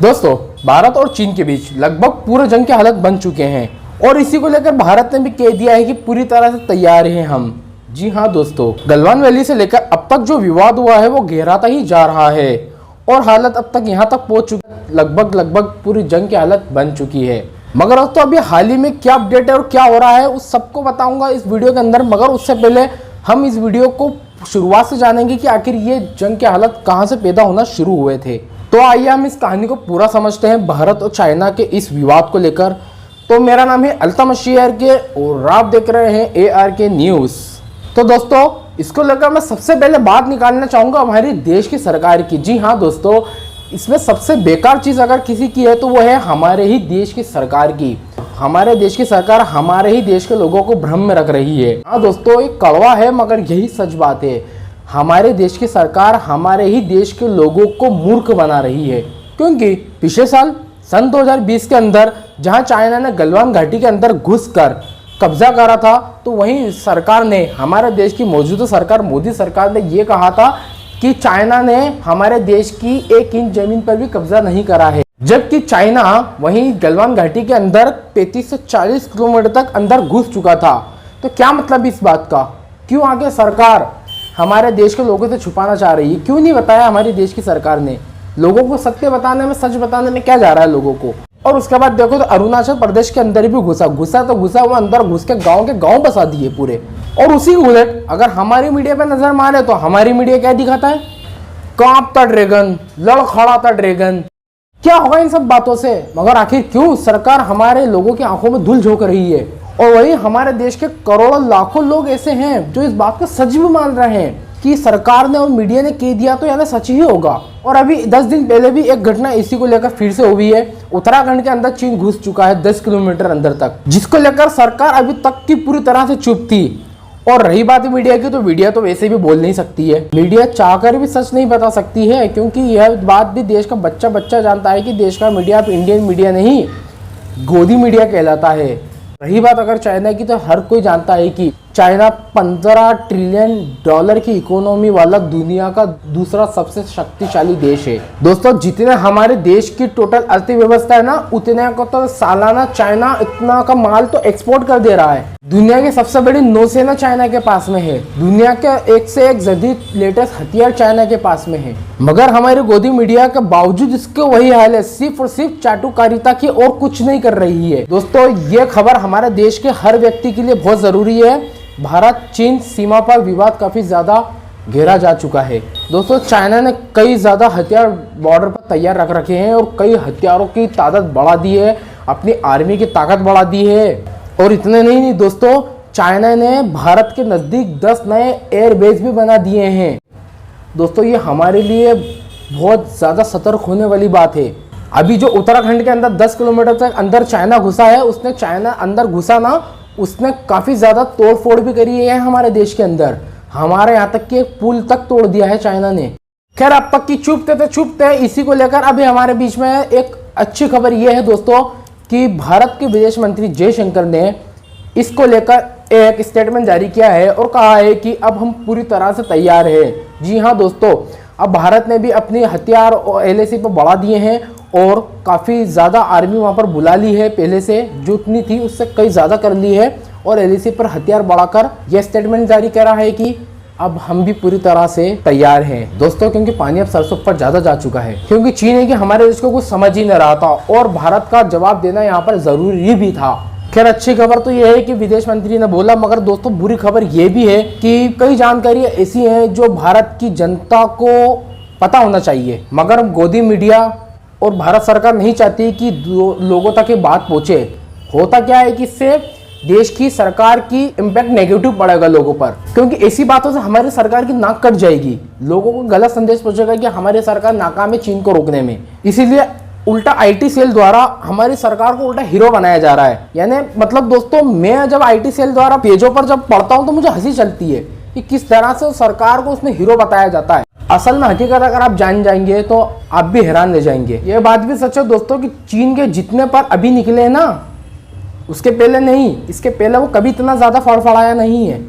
दोस्तों, भारत और चीन के बीच लगभग पूरे जंग के हालत बन चुके हैं और इसी को लेकर भारत ने भी कह दिया है कि पूरी तरह से तैयार हैं हम। जी हाँ दोस्तों, गलवान वैली से लेकर अब तक जो विवाद हुआ है वो गहराता ही जा रहा है और हालत अब तक यहाँ तक पहुंच चुकी, लगभग पूरी जंग की हालत बन चुकी है। मगर दोस्तों, अभी हाल ही में क्या अपडेट है और क्या हो रहा है उस सबको बताऊंगा इस वीडियो के अंदर। मगर उससे पहले हम इस वीडियो को शुरुआत से जानेंगे कि आखिर ये जंग के हालत कहाँ से पैदा होना शुरू हुए थे। तो आइए हम इस कहानी को पूरा समझते हैं भारत और चाइना के इस विवाद को लेकर। तो मेरा नाम है अल्तामश ARK और आप देख रहे हैं ARK न्यूज़। तो दोस्तों, इसको लेकर मैं सबसे पहले बात निकालना चाहूँगा हमारे देश की सरकार की। जी हाँ दोस्तों, इसमें सबसे बेकार चीज़ अगर किसी की है तो वो है हमारे ही देश की सरकार की। हमारे देश की सरकार हमारे ही देश के लोगों को भ्रम में रख रही है। हाँ दोस्तों, एक कड़वा है मगर यही सच बात है। हमारे देश की सरकार हमारे ही देश के लोगों को मूर्ख बना रही है, क्योंकि पिछले साल सन 2020 के अंदर जहां चाइना ने गलवान घाटी के अंदर घुसकर कब्जा करा था, तो वहीं सरकार ने, हमारे देश की मौजूदा सरकार मोदी सरकार ने ये कहा था कि चाइना ने हमारे देश की 1 इंच जमीन पर भी कब्जा नहीं करा है। जबकि चाइना वहीं गलवान घाटी के अंदर 35 से 40 किलोमीटर तक अंदर घुस चुका था। तो क्या मतलब इस बात का? क्यों आगे सरकार हमारे देश के लोगों से छुपाना चाह रही है? क्यों नहीं बताया हमारी देश की सरकार ने? लोगों को सत्य बताने में, सच बताने में क्या जा रहा है लोगों को? और उसके बाद देखो तो अरुणाचल प्रदेश के अंदर भी घुसा वो अंदर घुस के गांव बसा दिए पूरे। और उसी उलट अगर हमारी मीडिया पे नजर मारे तो हमारी मीडिया क्या दिखाता है? कांपता ड्रैगन, लड़खड़ाता ड्रैगन। क्या होगा इन सब बातों से? मगर आखिर क्यों सरकार हमारे लोगों की आंखों में धूल झोंक रही है? और वही हमारे देश के करोड़ों लाखों लोग ऐसे हैं जो इस बात को सच भी मान रहे हैं कि सरकार ने और मीडिया ने कह दिया तो यानी सच ही होगा। और अभी 10 दिन पहले भी एक घटना इसी को लेकर फिर से हुई है। उत्तराखंड के अंदर चीन घुस चुका है 10 किलोमीटर अंदर तक, जिसको लेकर सरकार अभी तक की पूरी तरह से चुप थी। और रही बात मीडिया की, तो मीडिया तो वैसे भी बोल नहीं सकती है। मीडिया चाहकर भी सच नहीं बता सकती है, क्योंकि यह बात भी देश का बच्चा जानता है कि देश का मीडिया अब इंडियन मीडिया नहीं, गोदी मीडिया कहलाता है। रही बात अगर चाइना की, तो हर कोई जानता है कि चाइना $15 ट्रिलियन की इकोनॉमी वाला दुनिया का दूसरा सबसे शक्तिशाली देश है। दोस्तों, जितने हमारे देश की टोटल अर्थव्यवस्था है ना, उतने को तो सालाना चाइना इतना का माल तो एक्सपोर्ट कर दे रहा है। दुनिया की सबसे बड़ी नौसेना चाइना के पास में है। दुनिया के एक से एक जदीद लेटेस्ट हथियार चाइना के पास में है। मगर हमारी गोदी मीडिया के बावजूद इसके वही हाल है, सिर्फ और सिर्फ चाटुकारिता की और कुछ नहीं कर रही है। दोस्तों, ये खबर हमारे देश के हर व्यक्ति के लिए बहुत जरूरी है। भारत चीन सीमा पर विवाद काफी ज्यादा गहरा जा चुका है। दोस्तों, चाइना ने कई ज्यादा हथियार बॉर्डर पर तैयार रख रखे हैं और कई हथियारों की तादाद बढ़ा दी है, अपनी आर्मी की ताकत बढ़ा दी है। और इतने नहीं दोस्तों, चाइना ने भारत के नजदीक 10 नए एयरबेस भी बना दिए हैं। दोस्तों, ये हमारे लिए बहुत ज्यादा सतर्क होने वाली बात है। अभी जो उत्तराखंड के अंदर 10 किलोमीटर तक अंदर चाइना घुसा है, उसने चाइना अंदर घुसा ना, उसने काफी ज्यादा तोड़फोड़ भी करी है हमारे देश के अंदर। हमारे यहाँ तक कि एक पुल तक तोड़ दिया है चाइना ने। खैर, अब तक की चुपते इसी को लेकर अभी हमारे बीच में एक अच्छी खबर यह है दोस्तों कि भारत के विदेश मंत्री जयशंकर ने इसको लेकर एक स्टेटमेंट जारी किया है और कहा है कि अब हम पूरी तरह से तैयार हैं। जी हाँ दोस्तों, अब भारत ने भी अपने हथियार और LAC पर बढ़ा दिए हैं और काफ़ी ज़्यादा आर्मी वहाँ पर बुला ली है। पहले से जो उतनी थी उससे कई ज़्यादा कर ली है और LAC पर हथियार बढ़ाकर यह स्टेटमेंट जारी कर रहा है कि अब हम भी पूरी तरह से तैयार हैं दोस्तों। क्योंकि पानी अब सरसों पर ज़्यादा जा चुका है, क्योंकि चीन है कि हमारे देश को कुछ समझ ही नहीं रहा था और भारत का जवाब देना यहाँ पर ज़रूरी भी था। खैर, अच्छी खबर तो यह है कि विदेश मंत्री ने बोला, मगर दोस्तों बुरी खबर यह भी है कि कई जानकारियाँ ऐसी हैं जो भारत की जनता को पता होना चाहिए, मगर गोदी मीडिया और भारत सरकार नहीं चाहती कि लोगों तक ये बात पहुंचे। होता क्या है कि इससे देश की सरकार की इम्पैक्ट नेगेटिव पड़ेगा लोगों पर, क्योंकि ऐसी बातों से हमारी सरकार की नाक कट जाएगी। लोगों को गलत संदेश पहुंचेगा कि हमारी सरकार नाकाम है चीन को रोकने में। इसीलिए उल्टा IT सेल द्वारा हमारी सरकार को उल्टा हीरो बनाया जा रहा है। यानी मतलब दोस्तों, मैं जब IT सेल द्वारा पेजों पर जब पढ़ता हूँ तो मुझे हंसी चलती है कि किस तरह से सरकार को उसमें हीरो बताया जाता है। असल में हकीकत अगर आप जान जाएंगे तो आप भी हैरान रह जाएंगे। ये बात भी सच है दोस्तों कि चीन के जितने पर अभी निकले हैं ना, उसके पहले नहीं, इसके पहले वो कभी इतना ज्यादा फड़फड़ाया नहीं है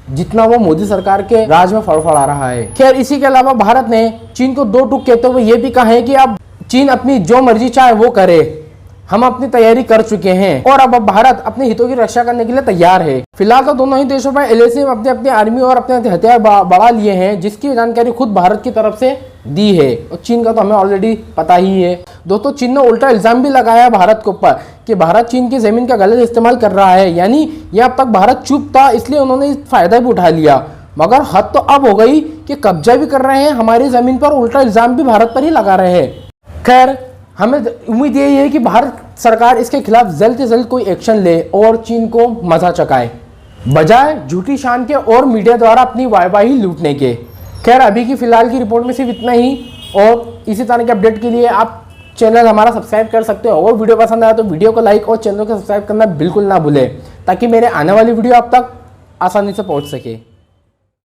जितना वो मोदी सरकार के राज में फड़फड़ा रहा है। खैर, इसी के अलावा भारत ने चीन को 2 टूक कहते हुए ये भी कहा है कि अब चीन अपनी जो मर्जी चाहे वो करे, हम अपनी तैयारी कर चुके हैं और अब भारत अपने हितों की रक्षा करने के लिए तैयार है। फिलहाल तो दोनों ही देशों पर एलएसी में अपने अपने आर्मी और अपने हथियार बढ़ा लिए हैं, जिसकी जानकारी खुद भारत की तरफ से दी है और चीन का तो हमें ऑलरेडी पता ही है। दोस्तों, चीन ने उल्टा इल्जाम भी लगाया भारत के ऊपर कि भारत चीन की जमीन का गलत इस्तेमाल कर रहा है, यानी ये अब तक भारत चुप था इसलिए उन्होंने इस फायदा भी उठा लिया। मगर हद तो अब हो गई कि कब्जा भी कर रहे हैं हमारी जमीन पर, उल्टा इल्जाम भी भारत पर ही लगा रहे हैं। खैर, हमें उम्मीद यही है कि भारत सरकार इसके खिलाफ जल्द से जल्द कोई एक्शन ले और चीन को मजा चकाए, बजाय झूठी शान के और मीडिया द्वारा अपनी वाहवाही लूटने के। खैर, अभी की फिलहाल की रिपोर्ट में सिर्फ इतना ही, और इसी तरह के अपडेट के लिए आप चैनल हमारा सब्सक्राइब कर सकते हो, और वीडियो पसंद आया तो वीडियो को लाइक और चैनल को सब्सक्राइब करना बिल्कुल ना भूलें, ताकि मेरे आने वाली वीडियो आप तक आसानी से पहुंच सके।